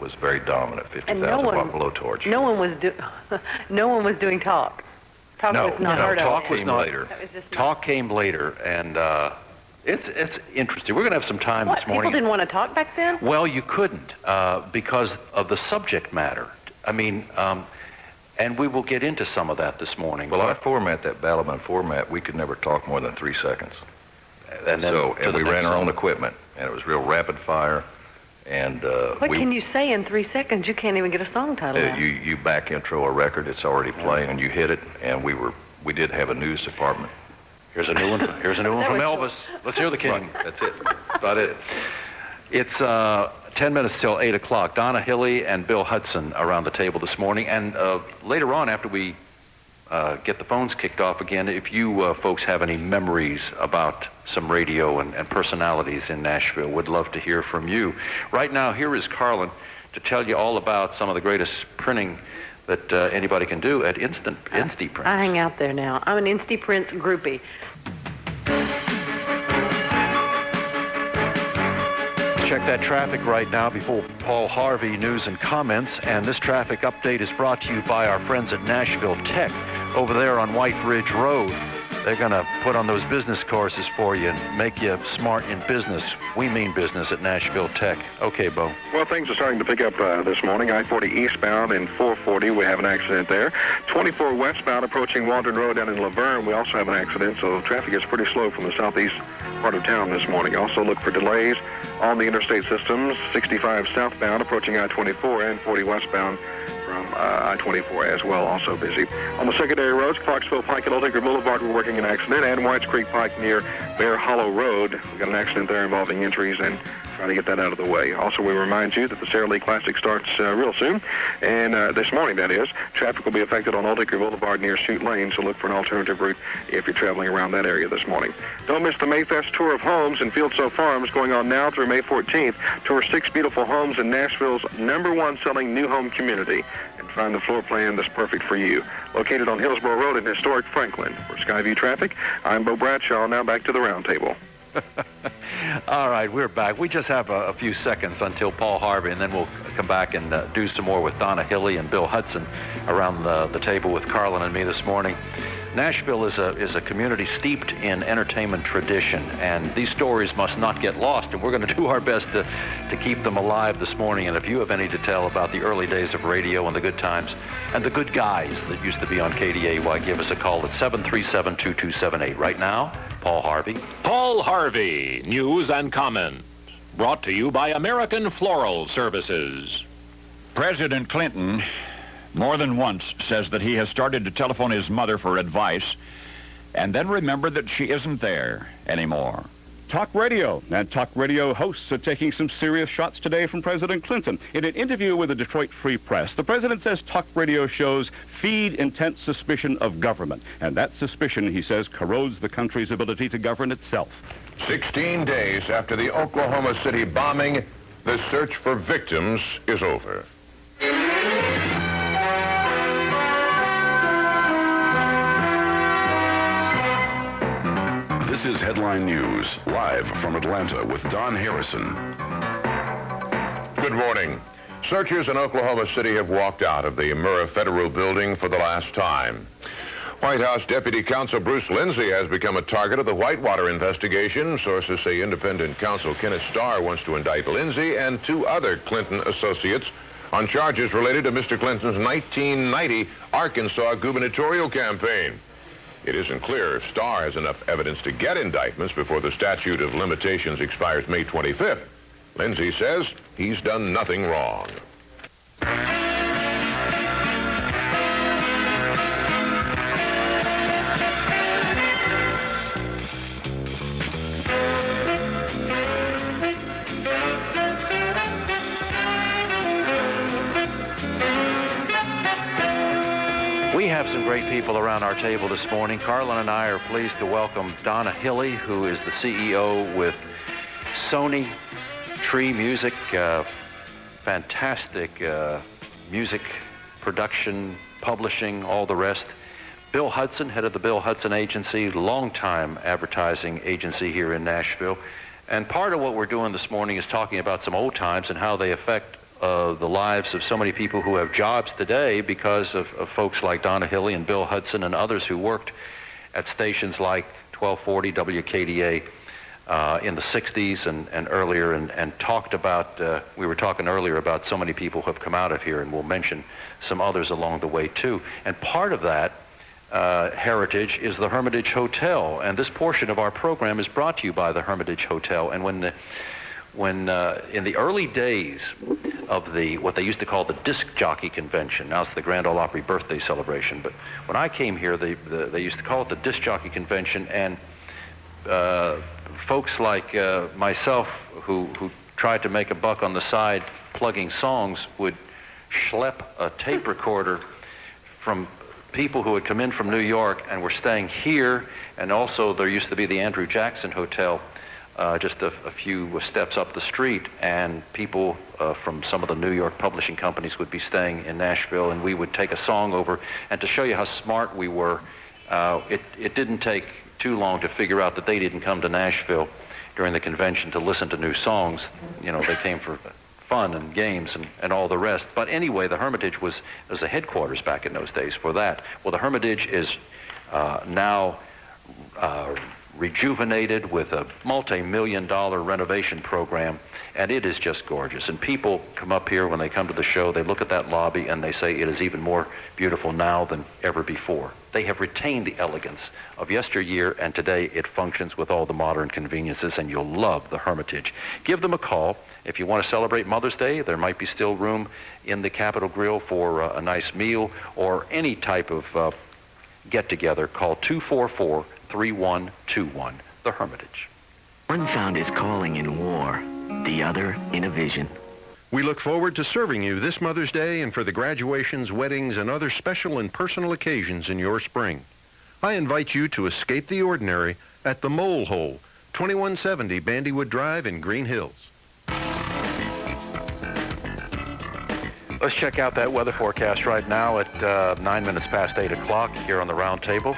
was very dominant, 50,000 watt blowtorch. No one was doing talk. Talk was not heard of. Talk was not later. Talk came later, and it's interesting. We're going to have some time this morning. People didn't want to talk back then? Well, you couldn't because of the subject matter. I mean, and we will get into some of that this morning. Well, our format, that Balaban format, we could never talk more than 3 seconds. And we ran our own equipment, and it was real rapid fire. And what can you say in 3 seconds? You can't even get a song title out. You back intro a record, it's already playing, and you hit it. And we did have a news department. Here's a new one. Here's a new one from Elvis. Let's hear the king. That's it. About it. It's 10 minutes till 8 o'clock. Donna, Hilley, and Bill Hudson around the table this morning. And later on, after we get the phones kicked off again, if you folks have any memories about some radio and personalities in Nashville, would love to hear from you. Right now, here is Karlin to tell you all about some of the greatest printing that anybody can do at InstiPrint. I hang out there now. I'm an InstiPrint groupie. Check that traffic right now before Paul Harvey news and comments. And this traffic update is brought to you by our friends at Nashville Tech over there on White Ridge Road. They're going to put on those business courses for you and make you smart in business. We mean business at Nashville Tech. Okay, Bo. Well, things are starting to pick up this morning. I-40 eastbound and 440, we have an accident there. 24 westbound approaching Waldron Road down in Laverne, we also have an accident, so traffic is pretty slow from the southeast part of town this morning. Also look for delays on the interstate systems. 65 southbound approaching I-24 and 40 westbound from I-24 as well, also busy. On the secondary roads, Clarksville Pike and Old Hickory Boulevard, we're working an accident, and Whites Creek Pike near Bear Hollow Road. We've got an accident there involving injuries, and trying to get that out of the way. Also, we remind you that the Sara Lee Classic starts real soon, and this morning, that is. Traffic will be affected on Old Hickory Boulevard near Chute Lane, so look for an alternative route if you're traveling around that area this morning. Don't miss the Mayfest Tour of Homes in Fieldsoe Farms going on now through May 14th. Tour 6 beautiful homes in Nashville's #1 selling new home community, and find the floor plan that's perfect for you. Located on Hillsborough Road in historic Franklin. For Skyview Traffic, I'm Bo Bradshaw. Now back to the Roundtable. All right, we're back. We just have a few seconds until Paul Harvey, and then we'll come back and do some more with Donna, Hilley, and Bill Hudson around the table with Karlin and me this morning. Nashville is a community steeped in entertainment tradition, and these stories must not get lost, and we're going to do our best to keep them alive this morning. And if you have any to tell about the early days of radio and the good times and the good guys that used to be on KDAY, give us a call at 737-2278. Right now, Paul Harvey. Paul Harvey, news and comment. Brought to you by American Floral Services. President Clinton more than once says that he has started to telephone his mother for advice and then remembered that she isn't there anymore. Talk radio. And talk radio hosts are taking some serious shots today from President Clinton. In an interview with the Detroit Free Press, the president says talk radio shows feed intense suspicion of government. And that suspicion, he says, corrodes the country's ability to govern itself. 16 days after the Oklahoma City bombing, the search for victims is over. This is Headline News, live from Atlanta with Don Harrison. Good morning. Searchers in Oklahoma City have walked out of the Murrah Federal Building for the last time. White House Deputy Counsel Bruce Lindsay has become a target of the Whitewater investigation. Sources say independent counsel Kenneth Starr wants to indict Lindsay and 2 other Clinton associates on charges related to Mr. Clinton's 1990 Arkansas gubernatorial campaign. It isn't clear if Starr has enough evidence to get indictments before the statute of limitations expires May 25th. Lindsay says he's done nothing wrong. We have some great people around our table this morning. Karlin and I are pleased to welcome Donna Hilley, who is the CEO with Sony Tree Music, fantastic music production, publishing, all the rest. Bill Hudson, head of the Bill Hudson Agency, longtime advertising agency here in Nashville. And part of what we're doing this morning is talking about some old times and how they affect the lives of so many people who have jobs today because of folks like Donna, Hilley, and Bill Hudson and others who worked at stations like 1240 WKDA in the 60s and earlier, and talked about, we were talking earlier about so many people who have come out of here, and we'll mention some others along the way too. And part of that heritage is the Hermitage Hotel, and this portion of our program is brought to you by the Hermitage Hotel. And when in the early days of what they used to call the disc jockey convention, now it's the Grand Ole Opry birthday celebration, but when I came here, they used to call it the disc jockey convention, and folks like myself who tried to make a buck on the side plugging songs would schlep a tape recorder from people who had come in from New York and were staying here, and also there used to be the Andrew Jackson Hotel just a few steps up the street, and people from some of the New York publishing companies would be staying in Nashville, and we would take a song over. And to show you how smart we were, it didn't take too long to figure out that they didn't come to Nashville during the convention to listen to new songs. You know, they came for fun and games and all the rest. But anyway, the Hermitage was the headquarters back in those days for that. Well, the Hermitage is now rejuvenated with a multi-million-dollar renovation program, and it is just gorgeous. And people come up here when they come to the show, they look at that lobby and they say it is even more beautiful now than ever before. They have retained the elegance of yesteryear, and today it functions with all the modern conveniences, and you'll love the Hermitage. Give them a call. If you want to celebrate Mother's Day, there might be still room in the Capitol Grill for a nice meal or any type of get-together. Call 244-3121, the Hermitage. One found his calling in war, the other in a vision. We look forward to serving you this Mother's Day and for the graduations, weddings, and other special and personal occasions in your spring. I invite you to escape the ordinary at the Mole Hole, 2170 Bandywood Drive in Green Hills. Let's check out that weather forecast right now at 9 minutes past 8 o'clock here on the Roundtable.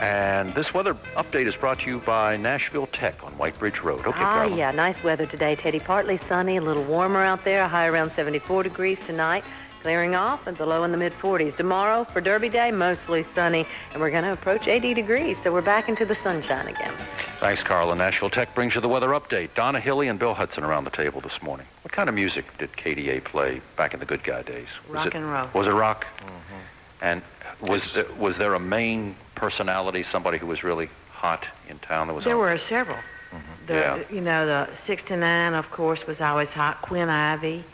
And this weather update is brought to you by Nashville Tech on White Bridge Road. Okay, Karlin. Yeah, nice weather today, Teddy. Partly sunny, a little warmer out there, a high around 74 degrees tonight. Clearing off and the low in the mid-40s. Tomorrow, for Derby Day, mostly sunny, and we're going to approach 80 degrees, so we're back into the sunshine again. Thanks, Karlin. Nashville Tech brings you the weather update. Donna, Hilley, and Bill Hudson around the table this morning. What kind of music did KDA play back in the good guy days? Rock and roll. Was it rock? Mm-hmm. And was there a main personality, somebody who was really hot in town? There were several. Mm-hmm. You know, the 69, of course, was always hot. Quinn Ivy,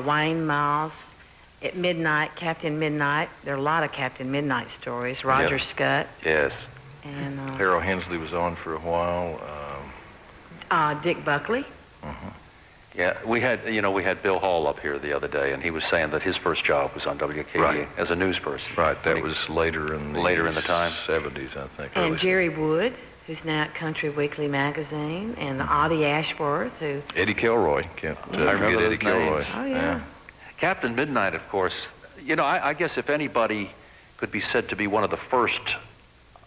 Wayne Miles. At midnight, Captain Midnight. There are a lot of Captain Midnight stories. Roger Scott. Yes. And Harold Hensley was on for a while. Dick Buckley. Mm-hmm. Yeah, we had Bill Hall up here the other day, and he was saying that his first job was on WKDA as a news person. Right, that was later in the time, 70s, I think. And Jerry Wood, who's now at Country Weekly Magazine, and Audie Ashworth, who... Eddie Kilroy. Can't forget Eddie Kilroy. Oh, yeah. Captain Midnight, of course. You know, I guess if anybody could be said to be one of the first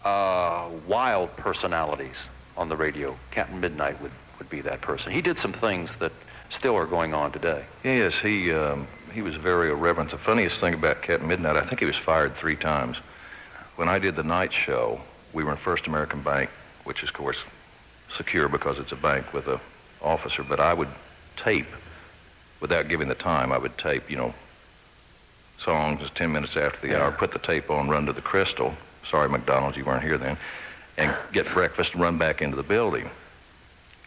wild personalities on the radio, Captain Midnight would be that person. He did some things that still are going on today. Yes, he was very irreverent. The funniest thing about Captain Midnight, I think he was fired 3 times. When I did the night show, we were in First American Bank, which is, of course, secure because it's a bank with an officer, but I would tape, without giving the time, I would tape, songs 10 minutes after the hour, put the tape on, run to the Crystal, sorry, McDonald's, you weren't here then, and get breakfast and run back into the building,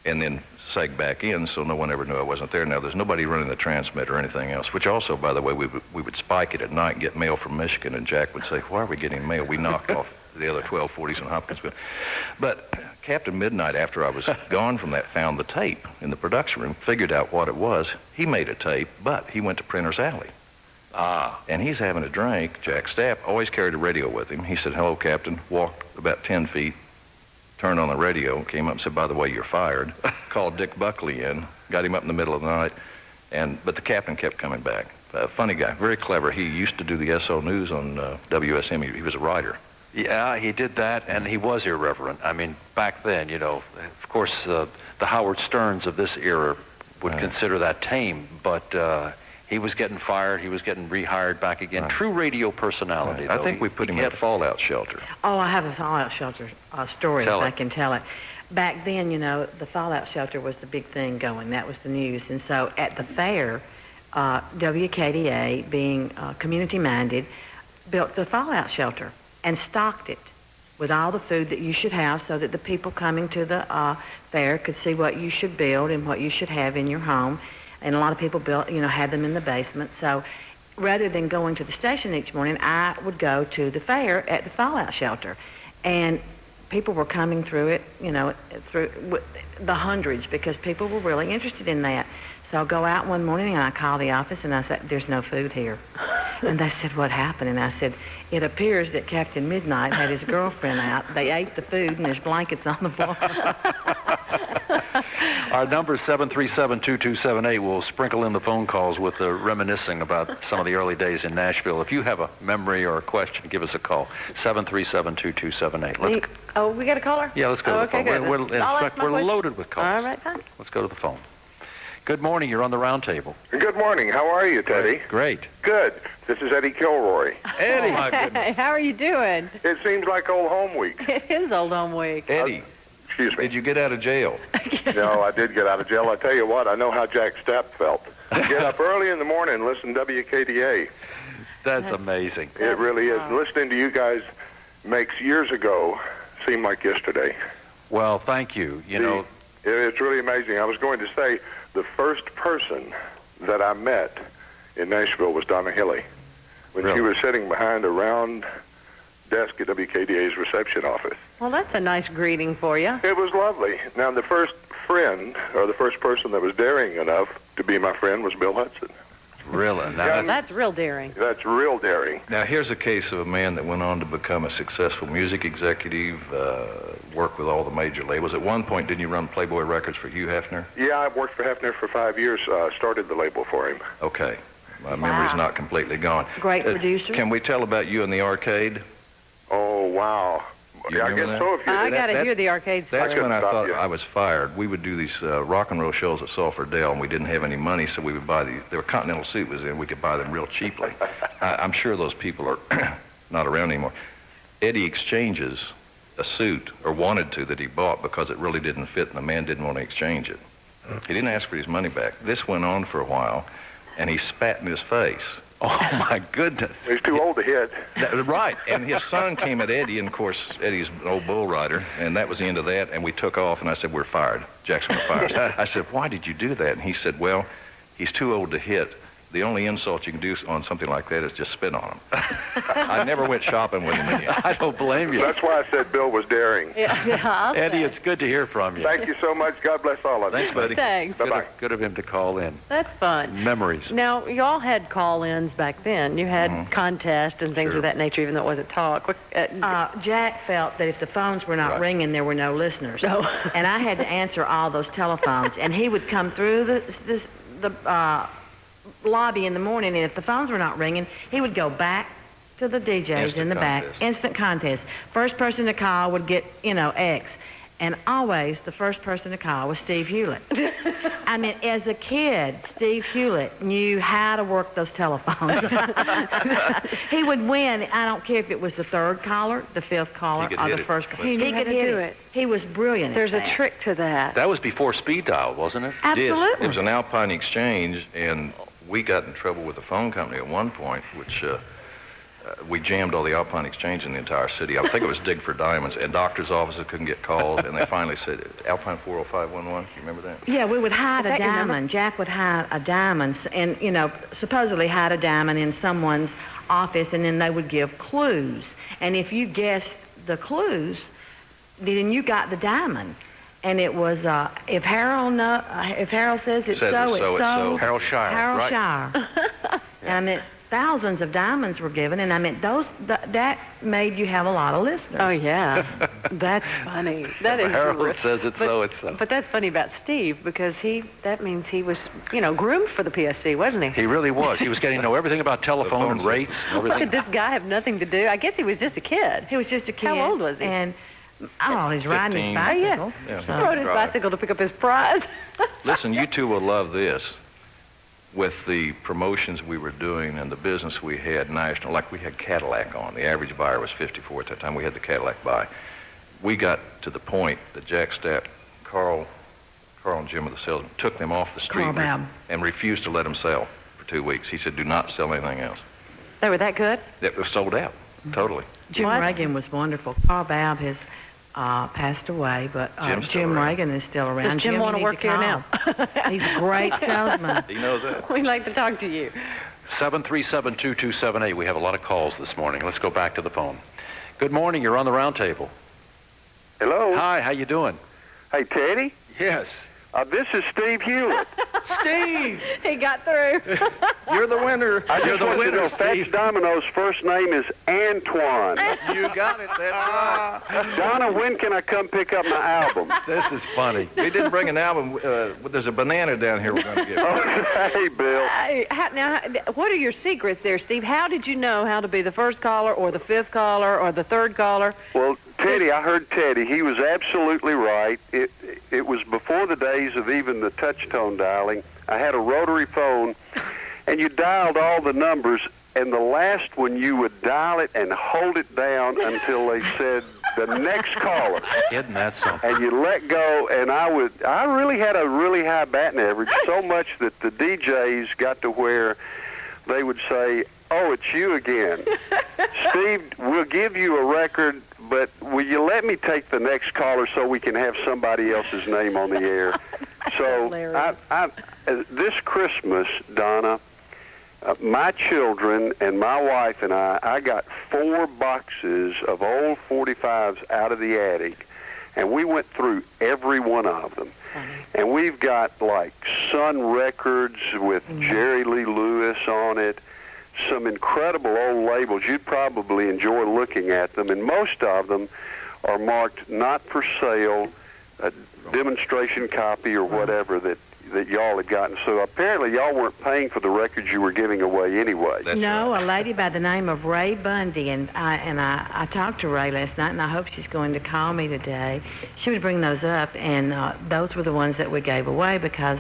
and then seg back in so no one ever knew I wasn't there. Now, there's nobody running the transmitter or anything else, which also, by the way, we would spike it at night and get mail from Michigan, and Jack would say, why are we getting mail? We knocked off the other 1240s in Hopkinsville. But Captain Midnight, after I was gone from that, found the tape in the production room, figured out what it was. He made a tape, but he went to Printer's Alley. And he's having a drink. Jack Stapp always carried a radio with him. He said, hello, Captain, walked about 10 feet, turned on the radio, came up and said, by the way, you're fired. Called Dick Buckley in, got him up in the middle of the night, but the captain kept coming back. Funny guy, very clever. He used to do the SO News on WSM. He was a writer. Yeah, he did that, and he was irreverent. I mean, back then, of course, the Howard Sterns of this era would consider that tame, but he was getting fired. He was getting rehired back again. True radio personality. I think we put him in a fallout shelter. Oh, I have a fallout shelter story, if I can tell it. Back then, you know, the fallout shelter was the big thing going. That was the news. And so at the fair, WKDA, being community-minded, built the fallout shelter and stocked it with all the food that you should have so that the people coming to the fair could see what you should build and what you should have in your home. And a lot of people built, you know, had them in the basement. So rather than going to the station each morning, I would go to the fair at the fallout shelter. And people were coming through it, you know, through the hundreds because people were really interested in that. So I'll go out one morning and I call the office and I said, "There's no food here." And they said, "What happened?" And I said, "It appears that Captain Midnight had his girlfriend out. They ate the food and there's blankets on the floor." Our number is 737-2278. We'll sprinkle in the phone calls with reminiscing about some of the early days in Nashville. If you have a memory or a question, give us a call. 737-2278. Oh, we got a caller? Yeah, let's go to the phone. Good. In fact, we're loaded with calls. All right, fine. Let's go to the phone. Good morning. You're on the Roundtable. Good morning. How are you, Teddy? Great. Good. This is Eddie Kilroy. Eddie. Oh, my goodness. Hey, how are you doing? It seems like old home week. It is old home week. Eddie. Excuse me. Did you get out of jail? No, I did get out of jail. I tell you what, I know how Jack Stapp felt. Get up early in the morning and listen to WKDA. That's amazing. It really is. Listening to you guys makes years ago seem like yesterday. Well, thank you. You know, it's really amazing. I was going to say the first person that I met in Nashville was Donna Hilley when she was sitting behind a round desk at WKDA's reception office. Well, that's a nice greeting for you. It was lovely. Now, the first friend, or the first person that was daring enough to be my friend was Bill Hudson. Really? Now, that's real daring. That's real daring. Now, here's a case of a man that went on to become a successful music executive, work with all the major labels. At one point, didn't you run Playboy Records for Hugh Hefner? Yeah, I worked for Hefner for 5 years, started the label for him. Okay. My memory's not completely gone. Great producer. Can we tell about you in the arcade? Oh, wow. Yeah, I guess so. If you I got to hear the arcade story. That's when I thought I was fired. We would do these rock and roll shows at Sulphur Dell, and we didn't have any money, so we would buy these. There were Continental Suit was in. We could buy them real cheaply. I'm sure those people are not around anymore. Eddie exchanges a suit, or wanted to, that he bought because it really didn't fit, and the man didn't want to exchange it. He didn't ask for his money back. This went on for a while, and he spat in his face. Oh, my goodness. He's too old to hit. Right. And his son came at Eddie, and, of course, Eddie's an old bull rider, and that was the end of that, and we took off, and I said, "We're fired. Jackson, we're fired." I said, "Why did you do that?" And he said, "Well, he's too old to hit. The only insult you can do on something like that is just spit on him." I never went shopping with him again. I don't blame you. That's why I said Bill was daring. Yeah, Eddie, it's good to hear from you. Thank you so much. God bless all of you. Thanks, buddy. Thanks. Bye-bye. Good of him to call in. That's fun. Memories. Now, you all had call-ins back then. You had contests and things of that nature, even though it wasn't talk. Jack felt that if the phones were not ringing, there were no listeners. No. And I had to answer all those telephones. And he would come through the lobby in the morning, and if the phones were not ringing, he would go back to the DJs in the back. Instant contest. First person to call would get, X. And always the first person to call was Steve Hewlett. I mean, as a kid, Steve Hewlett knew how to work those telephones. He would win. I don't care if it was the third caller, the fifth caller, or the first caller. He could hit it. He was brilliant. There's a trick to that. That was before speed dial, wasn't it? Absolutely. It was an Alpine Exchange, and we got in trouble with the phone company at one point, which we jammed all the Alpine Exchange in the entire city. I think it was Dig for Diamonds, and doctors' offices couldn't get calls, and they finally said, Alpine 40511, you remember that? Yeah, we would hide a diamond. Jack would hide a diamond, and, supposedly hide a diamond in someone's office, and then they would give clues. And if you guessed the clues, then you got the diamond. And it was, if Harold says it's so, it's so. Harold Shire. Harold Shire. And I mean, thousands of diamonds were given, and I mean, that made you have a lot of listeners. Oh, yeah. That's funny. That is Harold says it's so, it's so. But that's funny about Steve, because that means he was, groomed for the PSC, wasn't he? He really was. He was getting to know everything about telephone and rates and everything. Did this guy have nothing to do? I guess he was just a kid. He was just a kid. How old was he? And Oh, he's riding 15. his bicycle. Yeah, He rode his bicycle to pick up his prize. Listen, you two will love this. With the promotions we were doing and the business we had national, like we had Cadillac on. The average buyer was 54 at that time. We had the Cadillac buy. We got to the point that Jack Stapp, Carl and Jim of the salesman, took them off the street and refused to let them sell for 2 weeks. He said, do not sell anything else. They were that good? It was sold out, totally. Jim Reagan was wonderful. Carl Babb has passed away, but Jim Reagan is still around. Does Jim want to work here now? He's a great salesman. He knows that. We'd like to talk to you. 737-2278. We have a lot of calls this morning. Let's go back to the phone. Good morning. You're on the Roundtable. Hello. Hi. How you doing? Hey, Teddy. Yes. This is Steve Hewlett. Steve! He got through. You're the winner. I You're just the want you to winner, know Fats Domino's first name is Antoine. You got it. That's right. Donna, when can I come pick up my album? This is funny. We didn't bring an album. There's a banana down here we're going to get. Hey, Bill. Now, what are your secrets there, Steve? How did you know how to be the first caller or the fifth caller or the third caller? Well, Teddy, I heard Teddy. He was absolutely right. It was before the days of even the touch tone dialing. I had a rotary phone, and you dialed all the numbers, and the last one you would dial it and hold it down until they said the next caller. Isn't that something? And you let go, and I really had a really high batting average, so much that the DJs got to where they would say, "Oh, it's you again. Steve, we'll give you a record, but will you let me take the next caller so we can have somebody else's name on the air?" So this Christmas, Donna, my children and my wife and I got 4 boxes of old 45s out of the attic, and we went through every one of them. And we've got like Sun Records with Jerry Lee Lewis on it, some incredible old labels. You'd probably enjoy looking at them, and most of them are marked not for sale, a demonstration copy or whatever that y'all had gotten. So apparently y'all weren't paying for the records you were giving away anyway. A lady by the name of Ray Bundy, and I talked to Ray last night, and I hope she's going to call me today. She would bring those up, and those were the ones that we gave away because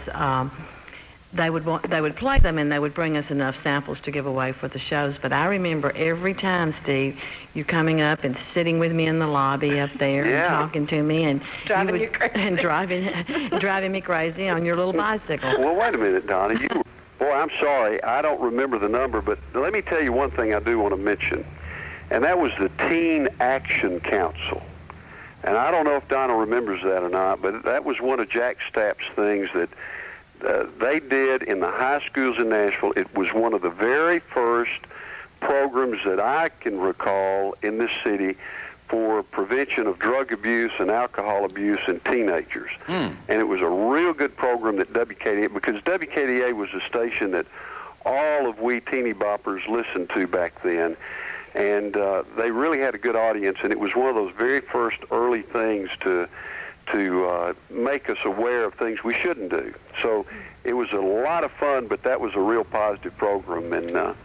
they would play them, and they would bring us enough samples to give away for the shows. But I remember every time, Steve, you coming up and sitting with me in the lobby up there and talking to me, and driving you crazy. and driving me crazy on your little bicycle. Well, wait a minute, Donna. Boy, I'm sorry, I don't remember the number, but let me tell you one thing I do want to mention, and that was the Teen Action Council. And I don't know if Donna remembers that or not, but that was one of Jack Stapp's things that they did in the high schools in Nashville. It was one of the very first programs that I can recall in this city for prevention of drug abuse and alcohol abuse in teenagers. And it was a real good program that WKDA, because WKDA was a station that all of we teeny boppers listened to back then. And they really had a good audience, and it was one of those very first early things to make us aware of things we shouldn't do. So it was a lot of fun, but that was a real positive program. And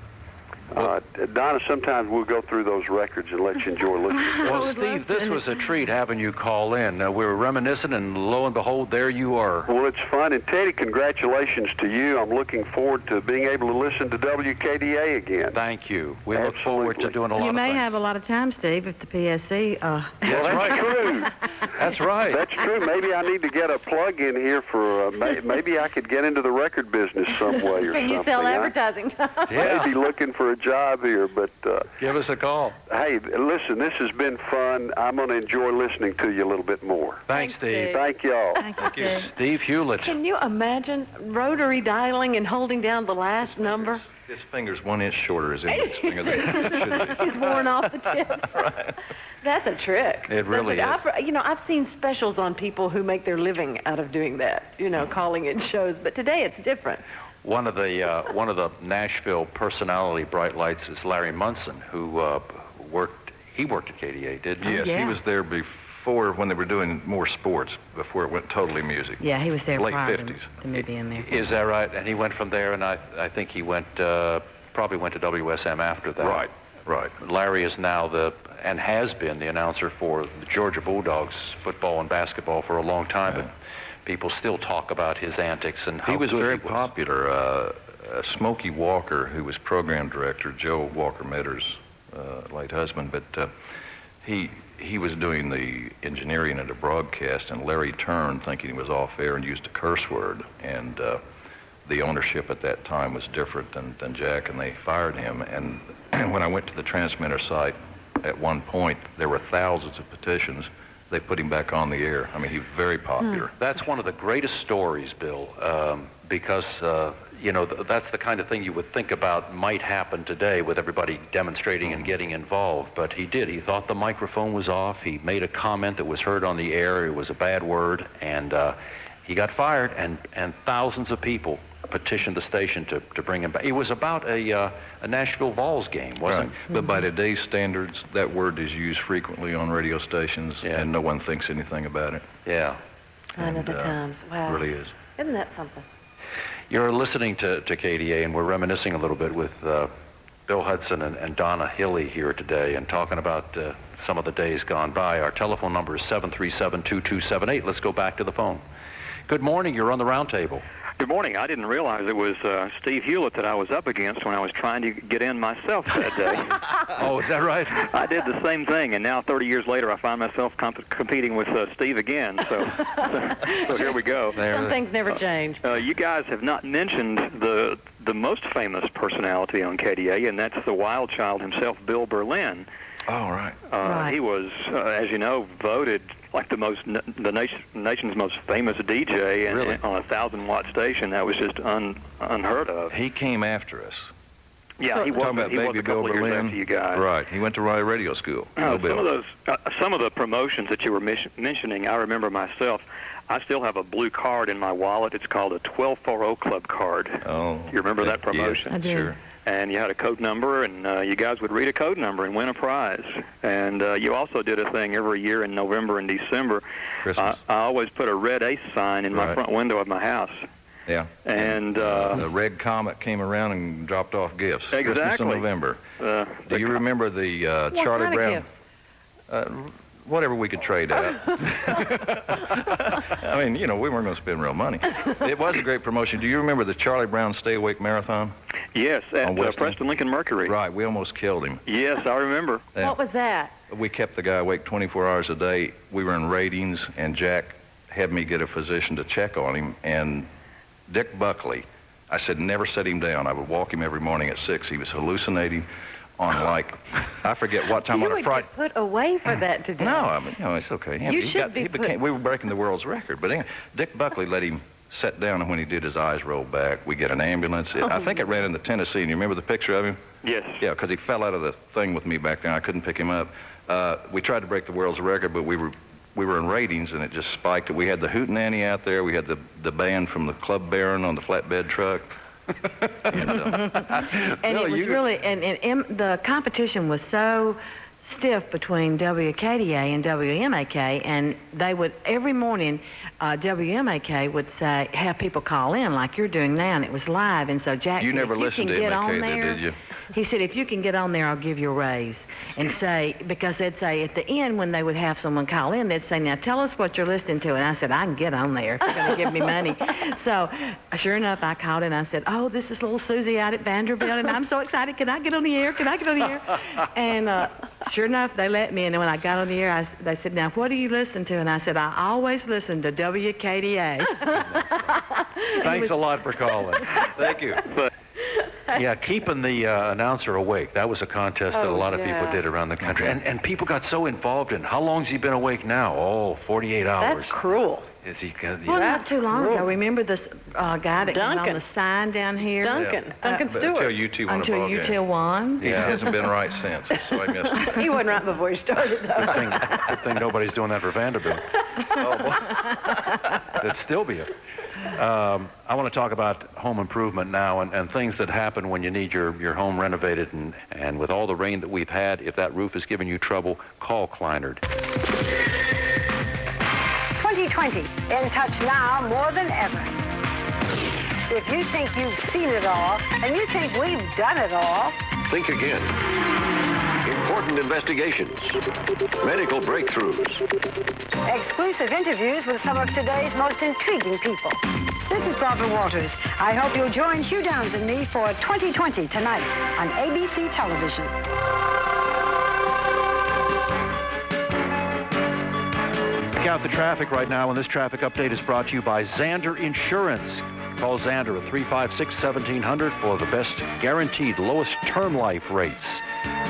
Donna, sometimes we'll go through those records and let you enjoy listening. Well, Steve, this was a treat having you call in. We were reminiscing, and lo and behold, there you are. Well, it's fun. And Teddy, congratulations to you. I'm looking forward to being able to listen to WKDA again. Thank you. We look forward to doing a lot of You may things. have a lot of time, Steve, if the PSC... Well, that's true. That's right. That's true. Maybe I need to get a plug in here for, maybe I could get into the record business some way or Can something. you sell advertising? Yeah. Maybe looking for a job here, but... give us a call. Hey, listen, this has been fun. I'm going to enjoy listening to you a little bit more. Thanks, Steve. Thank y'all. Thank you. Steve Hewlett. Can you imagine rotary dialing and holding down the last number? His finger's 1 inch shorter as index finger than it should be. He's worn off the tip. Right. That's a trick. It really is. I've seen specials on people who make their living out of doing that, calling in shows. But today it's different. One of the Nashville personality bright lights is Larry Munson, who worked at KDA, didn't he? Yes, he was there before when they were doing more sports, before it went totally music. Yeah, he was there late prior 50s. to me being there. Is that right? And he went from there, and I think he probably went to WSM after that. Right. Larry is now and has been the announcer for the Georgia Bulldogs football and basketball for a long time, but people still talk about his antics and how he was good very he was. popular. Smokey Walker, who was program director, Joe Walker Mitter's late husband, but he was doing the engineering of the broadcast, and Larry turned thinking he was off air and used a curse word, and the ownership at that time was different than Jack, and they fired him. And when I went to the transmitter site, at one point there were thousands of petitions. They put him back on the air. I mean, he was very popular. That's one of the greatest stories, Bill, because that's the kind of thing you would think about might happen today with everybody demonstrating and getting involved. But he did. He thought the microphone was off. He made a comment that was heard on the air. It was a bad word, and he got fired. And thousands of people petitioned the station to bring him back. It was about a Nashville Vols game, wasn't it? But by today's standards, that word is used frequently on radio stations, and no one thinks anything about it. Yeah. Sign of the times. Wow. It really is. Isn't that something? You're listening to KDA, and we're reminiscing a little bit with Bill Hudson and Donna Hilley here today, and talking about some of the days gone by. Our telephone number is 737-2278. Let's go back to the phone. Good morning. You're on the Roundtable. Good morning. I didn't realize it was Steve Hewlett that I was up against when I was trying to get in myself that day. Oh, is that right? I did the same thing, and now 30 years later I find myself competing with Steve again. So here we go. Some things never change. You guys have not mentioned the most famous personality on KDA, and that's the wild child himself, Bill Berlin. Oh, right. He was, as you know, voted like the nation's most famous DJ, and Really? on a 1,000-watt station. That was just unheard of. He came after us. Yeah, he was a couple of years after you guys. Right. He went to radio school. Some of the promotions that you were mentioning, I remember myself. I still have a blue card in my wallet. It's called a 1240 Club card. Oh. You remember that promotion? Yes, I do. Sure. And you had a code number, and you guys would read a code number and win a prize. And you also did a thing every year in November and December. Christmas. I always put a red ace sign in my front window of my house. Yeah. And the red comet came around and dropped off gifts. Exactly. Christmas in November. Do you remember the Charlie kind Brown? Of Whatever we could trade out. I mean, we weren't going to spend real money. It was a great promotion. Do you remember the Charlie Brown Stay Awake Marathon? Yes, at Preston Lincoln Mercury. Right, we almost killed him. Yes, I remember. What was that? We kept the guy awake 24 hours a day. We were in ratings, and Jack had me get a physician to check on him. And Dick Buckley, I said, never set him down. I would walk him every morning at 6. He was hallucinating on, I forget what time on a Friday. You would get put away for that today. No, I mean, it's okay. We were breaking the world's record. But anyway, Dick Buckley let him sit down, and when he did, his eyes rolled back. We get an ambulance. I think it ran into Tennessee, and you remember the picture of him? Yes. Yeah, because he fell out of the thing with me back then. I couldn't pick him up. We tried to break the world's record, but we were in ratings, and it just spiked. We had the Hootenanny out there. We had the band from the Club Baron on the flatbed truck. And it was really, and the competition was so stiff between WKDA and WMAK, and they would, every morning, WMAK would say, have people call in like you're doing now, and it was live, and so Jack You said, never if you listened can to get MAK on then, there, did you? He said, if you can get on there, I'll give you a raise. And say, because they'd say at the end when they would have someone call in, they'd say, now tell us what you're listening to. And I said, I can get on there if you're going to give me money. So sure enough, I called in. I said, oh, this is little Susie out at Vanderbilt, and I'm so excited. Can I get on the air? Can I get on the air? And sure enough, they let me. And then when I got on the air, they said, now what do you listen to? And I said, I always listen to WKDA. Thanks a lot for calling. Thank you. Yeah, keeping the announcer awake. That was a contest that a lot of people did around the country. And people got so involved in, how long's he been awake now? Oh, 48 hours. That's cruel. Is he? Well, not too long ago. Remember this guy that was on the sign down here? Duncan Stewart. Until UT won a ball game. UT won. He hasn't been right since, so I missed him. He wasn't right before he started, though. Good thing nobody's doing that for Vanderbilt. That'd still be it. I want to talk about home improvement now and things that happen when you need your home renovated. And with all the rain that we've had, if that roof is giving you trouble, call Kleinert. 2020, in touch now more than ever. If you think you've seen it all, and you think we've done it all, Think again. important investigations, medical breakthroughs. Exclusive interviews with some of today's most intriguing people. This is Barbara Walters. I hope you'll join Hugh Downs and me for 2020 tonight on ABC Television. Check out the traffic right now, and this traffic update is brought to you by Zander Insurance. Call Zander at 356-1700 for the best guaranteed lowest term life rates.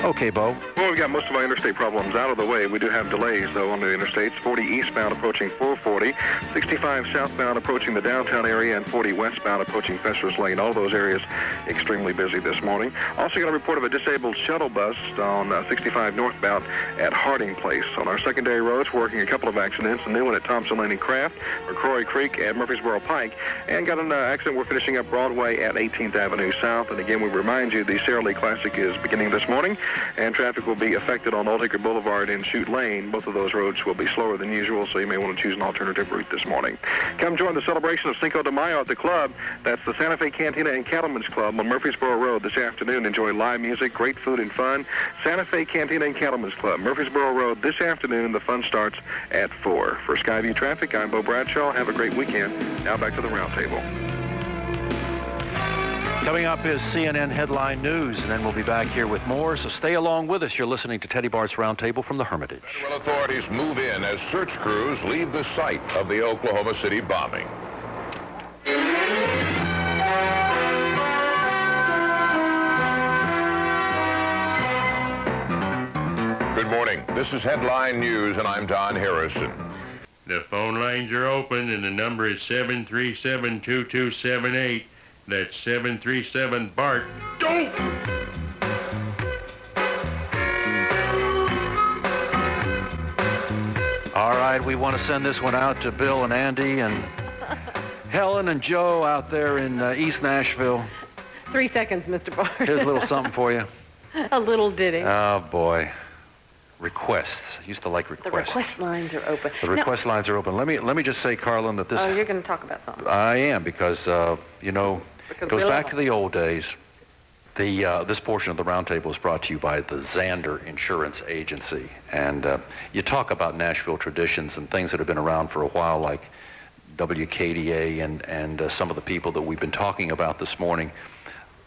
Okay, Bo. Well, we've got most of our interstate problems out of the way. We do have delays, though, on the interstates. 40 eastbound approaching 440, 65 southbound approaching the downtown area, and 40 westbound approaching Fester's Lane. All those areas extremely busy this morning. Also got a report of a disabled shuttle bus on 65 northbound at Harding Place. On our secondary roads, working a couple of accidents, a new one at Thompson Lane and Craft, McCrory Creek at Murfreesboro Pike, and got an accident we're finishing up Broadway at 18th Avenue South. And again, we remind you the Sara Lee Classic is beginning this morning, and traffic will be affected on Old Hickory Boulevard and Chute Lane. Both of those roads will be slower than usual, so you may want to choose an alternative route this morning. Come join the celebration of Cinco de Mayo at the club. That's the Santa Fe Cantina and Cattlemen's Club on Murfreesboro Road this afternoon. Enjoy live music, great food, and fun. Santa Fe Cantina and Cattlemen's Club, Murfreesboro Road this afternoon. The fun starts at 4. For Skyview Traffic, I'm Bo Bradshaw. Have a great weekend. Now back to the Roundtable. Coming up is CNN Headline News, and then we'll be back here with more, so stay along with us. You're listening to Teddy Bart's Roundtable from the Hermitage. Federal authorities move in as search crews leave the site of the Oklahoma City bombing. Good morning. This is Headline News, and I'm Don Harrison. The phone lines are open, and the number is 737-2278. That's 737-BART. Don't! All right, we want to send this one out to Bill and Andy and Helen and Joe out there in East Nashville. 3 seconds, Mr. Bart. Here's a little something for you. A little ditty. Oh, boy. Requests. I used to like requests. The request lines are open. The request lines are open. Let me just say, Karlin, that this... Oh, you're going to talk about something. I am, because, it goes back to the old days. This portion of the Roundtable is brought to you by the Zander Insurance Agency. And you talk about Nashville traditions and things that have been around for a while, like WKDA and some of the people that we've been talking about this morning.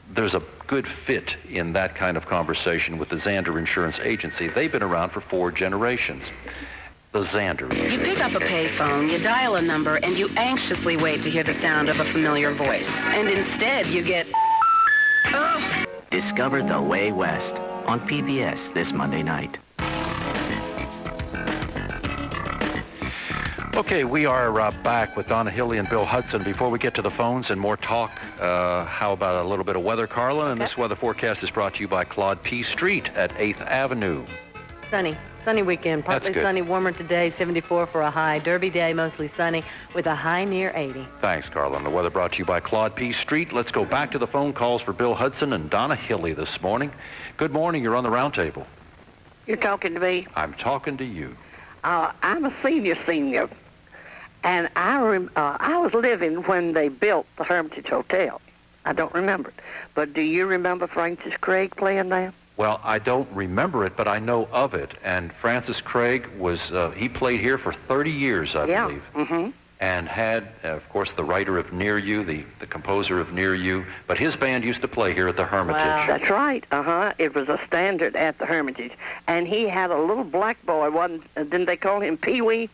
There's a good fit in that kind of conversation with the Zander Insurance Agency. They've been around for 4 generations. The Zander. You pick up a payphone, you dial a number, and you anxiously wait to hear the sound of a familiar voice. And instead, you get... Discover The Way West on PBS this Monday night. Okay, we are back with Donna, Hilley, and Bill Hudson. Before we get to the phones and more talk, how about a little bit of weather, Karlin? And this weather forecast is brought to you by Claude P. Street at 8th Avenue. Sunny weekend. Partly sunny, warmer today, 74 for a high. Derby day, mostly sunny, with a high near 80. Thanks, Karlin. The weather brought to you by Claude P. Street. Let's go back to the phone calls for Bill Hudson and Donna Hilley this morning. Good morning. You're on the Roundtable. You're talking to me? I'm talking to you. I'm a senior, and I was living when they built the Hermitage Hotel. I don't remember it. But do you remember Francis Craig playing there? Well, I don't remember it, but I know of it. And Francis Craig he played here for 30 years, I believe. Mm-hmm. And had, of course, the writer of Near You, the composer of Near You. But his band used to play here at the Hermitage. Wow. That's right. It was a standard at the Hermitage. And he had a little black boy, didn't they call him Pee-wee,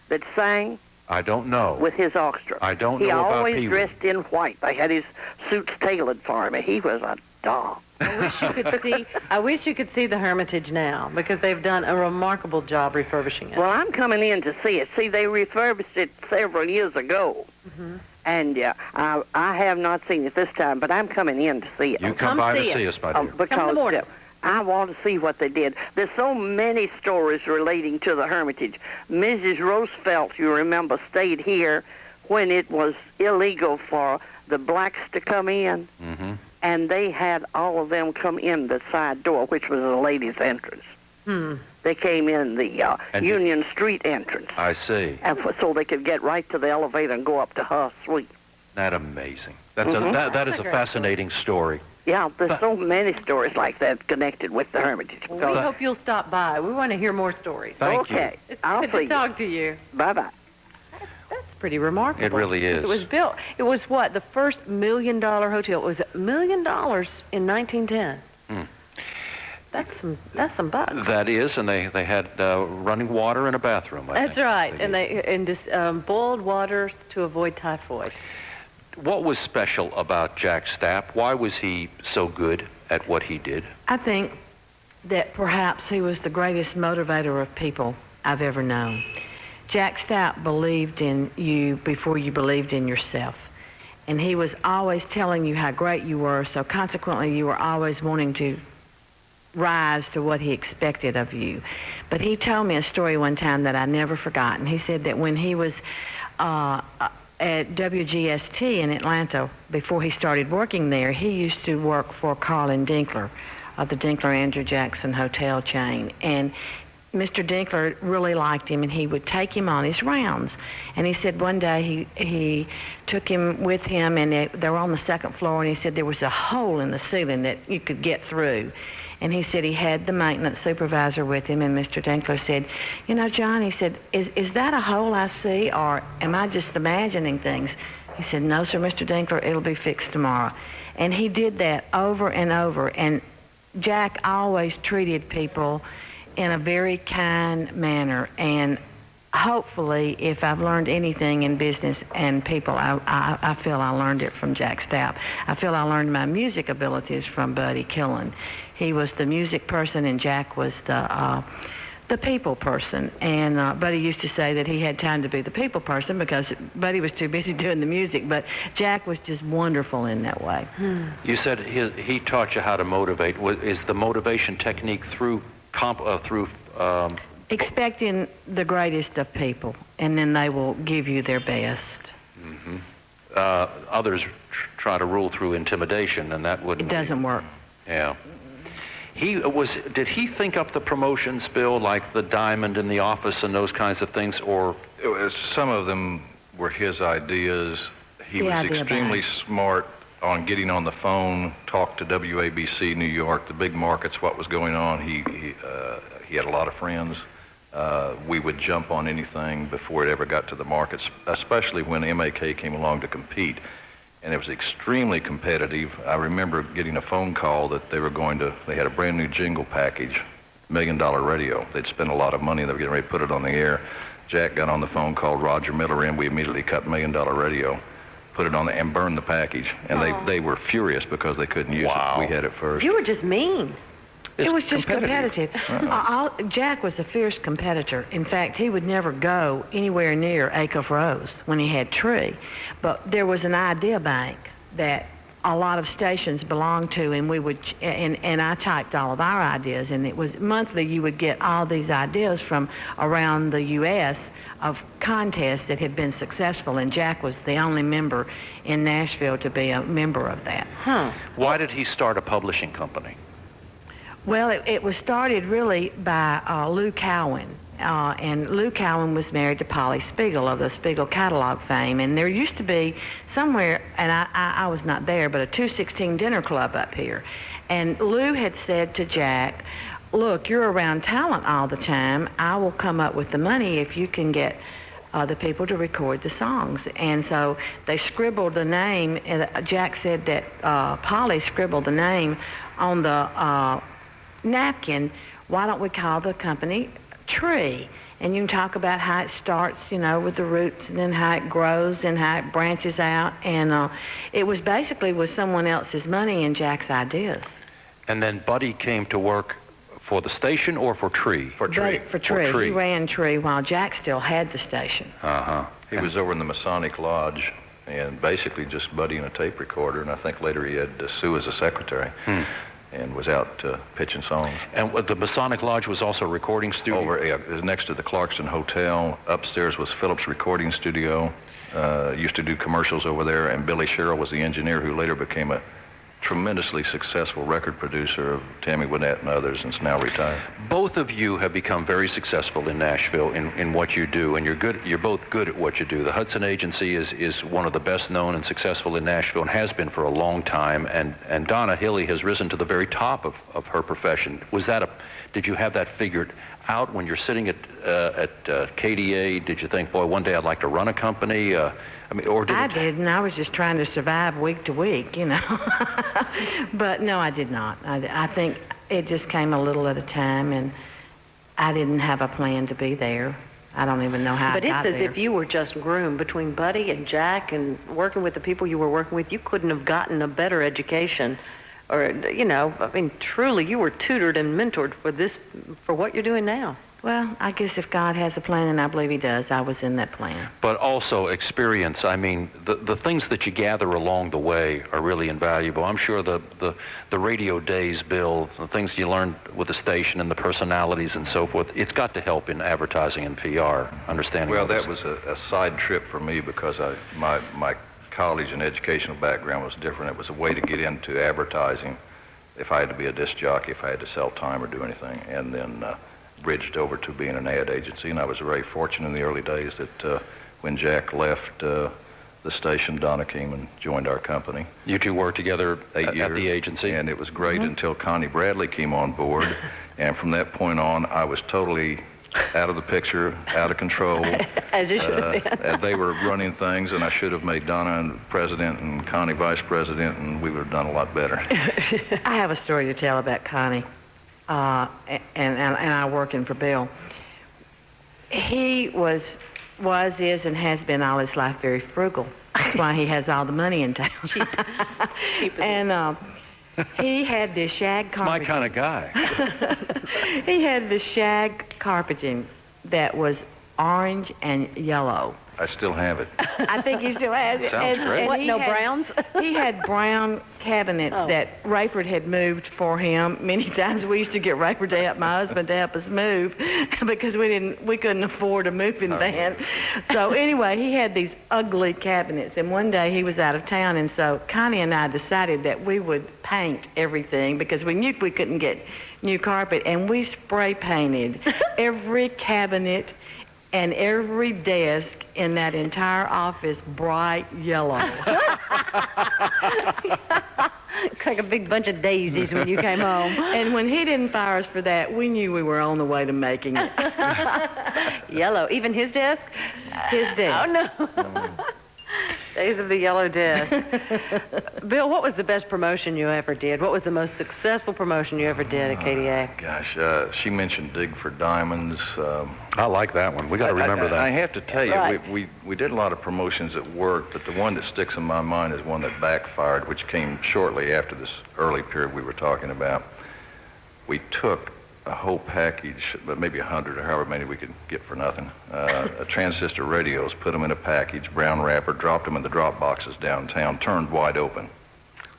that sang? I don't know. With his orchestra. I don't know about Pee-wee. He always dressed in white. They had his suits tailored for him. He was a dog. I wish you could see the Hermitage now, because they've done a remarkable job refurbishing it. Well, I'm coming in to see it. See, they refurbished it several years ago. Mm-hmm. And I have not seen it this time, but I'm coming in to see it. You come by to see us, my dear. Because I want to see what they did. There's so many stories relating to the Hermitage. Mrs. Roosevelt, you remember, stayed here when it was illegal for the blacks to come in. Mm-hmm. And they had all of them come in the side door, which was the ladies' entrance. They came in the Union Street entrance. I see. And so they could get right to the elevator and go up to her suite. That's amazing. That is a fascinating story. Yeah, there's so many stories like that connected with the Hermitage. Well, we hope you'll stop by. We want to hear more stories. Okay. I'll Good see to you. talk to you. Bye-bye. That's pretty remarkable. It really is. It was built. It was what? The first $1 million hotel. It was $1 million in 1910. That's some bucks. That is, and they had running water and a bathroom. That's right. And just boiled water to avoid typhoid. What was special about Jack Stapp? Why was he so good at what he did? I think that perhaps he was the greatest motivator of people I've ever known. Jack Stapp believed in you before you believed in yourself. And he was always telling you how great you were, so consequently you were always wanting to rise to what he expected of you. But he told me a story one time that I never forgotten. He said that when he was at WGST in Atlanta, before he started working there, he used to work for Karlin Dinkler of the Dinkler Andrew Jackson hotel chain. And Mr. Dinkler really liked him, and he would take him on his rounds. And he said one day he took him with him, and they were on the second floor, and he said there was a hole in the ceiling that you could get through. And he said he had the maintenance supervisor with him, and Mr. Dinkler said, you know, John, he said, is that a hole I see, or am I just imagining things? He said, no, sir, Mr. Dinkler, it'll be fixed tomorrow. And he did that over and over, and Jack always treated people in a very kind manner, and hopefully, if I've learned anything in business and people, I feel I learned it from Jack Stapp. I feel I learned my music abilities from Buddy Killen. He was the music person, and Jack was the people person. And Buddy used to say that he had time to be the people person because Buddy was too busy doing the music. But Jack was just wonderful in that way. You said he taught you how to motivate. Is the motivation technique through expecting the greatest of people, and then they will give you their best. Mm-hmm. Others try to rule through intimidation, and that wouldn't. It doesn't work. Yeah. Did he think up the promotions, Bill, like the Diamond in the Office and those kinds of things, or? Some of them were his ideas. He was extremely smart on getting on the phone, talk to WABC New York, the big markets, what was going on. He had a lot of friends. We would jump on anything before it ever got to the markets, especially when MAK came along to compete. And it was extremely competitive. I remember getting a phone call that they had a brand new jingle package, $1 million radio. They'd spent a lot of money and they were getting ready to put it on the air. Jack got on the phone, called Roger Miller in. We immediately cut $1 million radio, put it on and burned the package. And they were furious because they couldn't use it. We had it first. You were just mean. It was just competitive. Jack was a fierce competitor. In fact, he would never go anywhere near Acuff Rose when he had Tree. But there was an idea bank that a lot of stations belonged to, and we would, and I typed all of our ideas, and it was monthly. You would get all these ideas from around the U.S. of contests that had been successful, and Jack was the only member in Nashville to be a member of that. Why did he start a publishing company? Well, it was started really by Lou Cowan, and Lou Cowan was married to Polly Spiegel of the Spiegel catalog fame, and there used to be somewhere, and I was not there, but a 216 dinner club up here, and Lou had said to Jack, look, you're around talent all the time. I will come up with the money if you can get the people to record the songs. And so they scribbled the name, and Jack said that Polly scribbled the name on the napkin. Why don't we call the company Tree? And you can talk about how it starts, with the roots, and then how it grows and how it branches out. And it was basically with someone else's money and Jack's ideas. And then Buddy came to work for the station or for Tree? For Tree. For Tree. He ran Tree while Jack still had the station. He was over in the Masonic Lodge and basically just Buddy and a tape recorder, and I think later he had Sue as a secretary. And was out pitching songs. And the Masonic Lodge was also a recording studio? It was next to the Clarkson Hotel. Upstairs was Phillips Recording Studio. Used to do commercials over there, and Billy Sherrill was the engineer who later became a tremendously successful record producer of Tammy Wynette and others, and is now retired. Both of you have become very successful in Nashville in what you do, and you're both good at what you do. The Hudson Agency is one of the best known and successful in Nashville and has been for a long time, and Donna Hilley has risen to the very top of her profession. Did you have that figured out when you're sitting at KDA? Did you think, boy, one day I'd like to run a company? I did, and I was just trying to survive week to week, you know. But no, I did not. I think it just came a little at a time, and I didn't have a plan to be there. I don't even know how I got there. But it's as if you were just groomed between Buddy and Jack and working with the people you were working with. You couldn't have gotten a better education. Or, you know, I mean, truly, you were tutored and mentored for what you're doing now. Well, I guess if God has a plan, and I believe he does, I was in that plan. But also experience. I mean, the things that you gather along the way are really invaluable. I'm sure the radio days, Bill, the things you learned with the station and the personalities and so forth, it's got to help in advertising and PR, understanding. Well, that was a side trip for me because my college and educational background was different. It was a way to get into advertising if I had to be a disc jockey, if I had to sell time or do anything, and then bridged over to being an ad agency. And I was very fortunate in the early days that when Jack left the station, Donna came and joined our company. You two worked together 8 years at the agency? And it was great until Connie Bradley came on board. And from that point on, I was totally out of the picture, out of control. As you should have been. And they were running things, and I should have made Donna president and Connie vice president, and we would have done a lot better. I have a story to tell about Connie, and I working for Bill. He was, is, and has been all his life very frugal. That's why he has all the money in town. And he had this shag carpeting. It's my kind of guy. He had the shag carpeting that was orange and yellow. I still have it. I think he still has it. Sounds great. What, no browns? He had brown cabinets that Rayford had moved for him. Many times we used to get Rayford to help my husband to help us move because we couldn't afford a moving van. So anyway, he had these ugly cabinets, and one day he was out of town, and so Connie and I decided that we would paint everything because we knew we couldn't get new carpet, and we spray painted every cabinet and every desk in that entire office bright yellow. Like a big bunch of daisies when you came home. And when he didn't fire us for that, we knew we were on the way to making it. Yellow. Even his desk? His desk. Oh, no. Days of the yellow desk. Bill, what was the best promotion you ever did? What was the most successful promotion you ever did at KDA? Gosh, she mentioned Dig for Diamonds. I like that one. We got to remember that. I have to tell you, Right. we did a lot of promotions at work, but the one that sticks in my mind is one that backfired, which came shortly after this early period we were talking about. We took a whole package, but maybe 100 or however many we could get for nothing, transistor radios, put them in a package, brown wrapper, dropped them in the drop boxes downtown, turned wide open,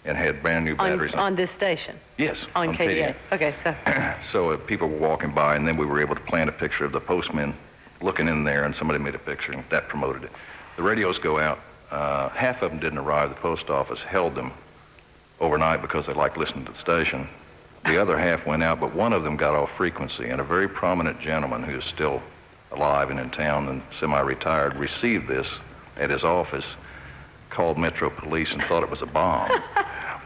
and had brand new batteries. On this station? Yes. On KDA. Okay, so. So people were walking by, and then we were able to plant a picture of the postman looking in there, and somebody made a picture, and that promoted it. The radios go out. Half of them didn't arrive. The post office held them overnight because they liked listening to the station. The other half went out, but one of them got off frequency, and a very prominent gentleman who is still alive and in town and semi-retired received this at his office, called Metro Police and thought it was a bomb.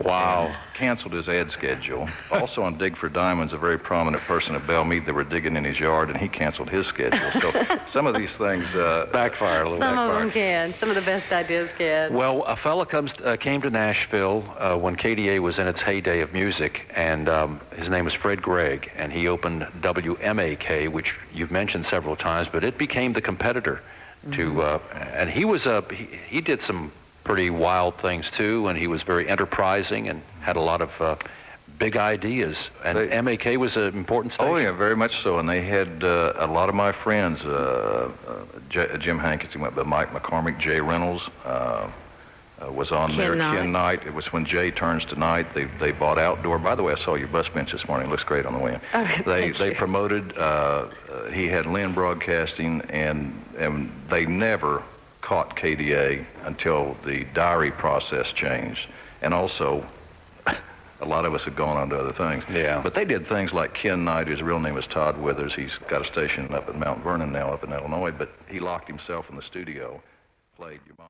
Wow. Canceled his ad schedule. Also on Dig for Diamonds, a very prominent person at Bellmead, they were digging in his yard, and he canceled his schedule. So some of these things backfire a little. Some of them can. Some of the best ideas can. Well, a fella came to Nashville when KDA was in its heyday of music, and his name was Fred Gregg, and he opened WMAK, which you've mentioned several times, but it became the competitor to, and he did some pretty wild things too, and he was very enterprising and had a lot of big ideas. And MAK was an important station. Oh yeah, very much so. And they had a lot of my friends, Jim Hankins, he went by Mike McCormick, Jay Reynolds was on there. Ken Knight. It was when Jay turns to Night. They bought Outdoor. By the way, I saw your bus bench this morning. It looks great on the way in. They promoted. He had Lynn Broadcasting, and they never caught KDA until the diary process changed. And also, a lot of us had gone on to other things. Yeah. But they did things like Ken Knight, whose real name is Todd Withers. He's got a station up at Mount Vernon now, up in Illinois, but he locked himself in the studio, played your mom.